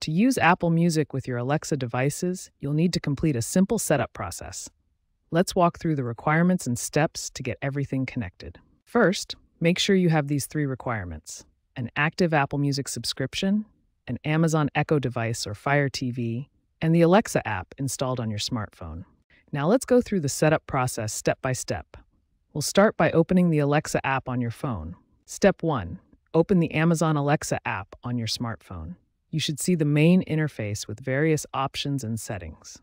To use Apple Music with your Alexa devices, you'll need to complete a simple setup process. Let's walk through the requirements and steps to get everything connected. First, make sure you have these three requirements: an active Apple Music subscription, an Amazon Echo device or Fire TV, and the Alexa app installed on your smartphone. Now let's go through the setup process step by step. We'll start by opening the Alexa app on your phone. Step 1. Open the Amazon Alexa app on your smartphone. You should see the main interface with various options and settings.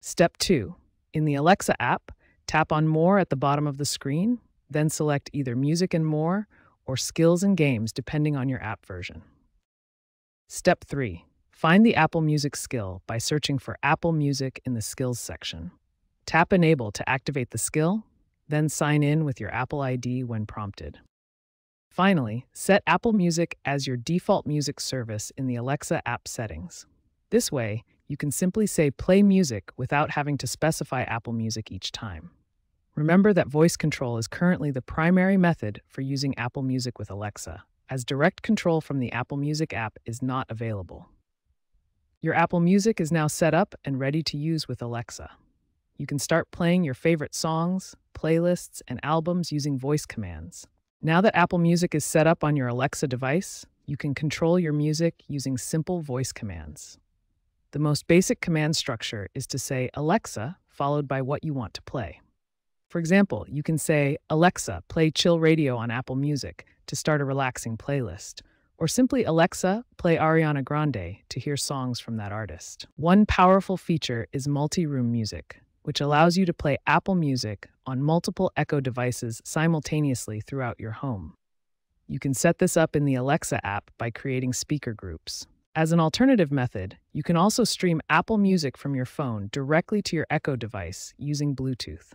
Step 2. In the Alexa app, tap on More at the bottom of the screen, then select either Music and More or Skills and Games depending on your app version. Step 3. Find the Apple Music skill by searching for Apple Music in the Skills section. Tap Enable to activate the skill, then sign in with your Apple ID when prompted. Finally, set Apple Music as your default music service in the Alexa app settings. This way, you can simply say play music without having to specify Apple Music each time. Remember that voice control is currently the primary method for using Apple Music with Alexa, as direct control from the Apple Music app is not available. Your Apple Music is now set up and ready to use with Alexa. You can start playing your favorite songs, playlists, and albums using voice commands. Now that Apple Music is set up on your Alexa device, you can control your music using simple voice commands. The most basic command structure is to say Alexa followed by what you want to play. For example, you can say, Alexa, play chill radio on Apple Music to start a relaxing playlist, or simply Alexa, play Ariana Grande to hear songs from that artist. One powerful feature is multi-room music, which allows you to play Apple Music on multiple Echo devices simultaneously throughout your home. You can set this up in the Alexa app by creating speaker groups. As an alternative method, you can also stream Apple Music from your phone directly to your Echo device using Bluetooth.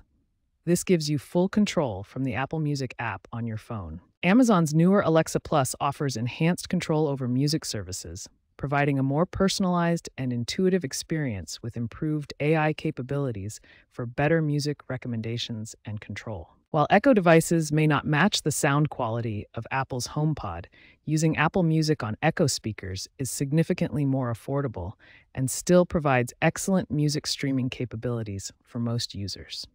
This gives you full control from the Apple Music app on your phone. Amazon's newer Alexa Plus offers enhanced control over music services, providing a more personalized and intuitive experience with improved AI capabilities for better music recommendations and control. While Echo devices may not match the sound quality of Apple's HomePod, using Apple Music on Echo speakers is significantly more affordable and still provides excellent music streaming capabilities for most users.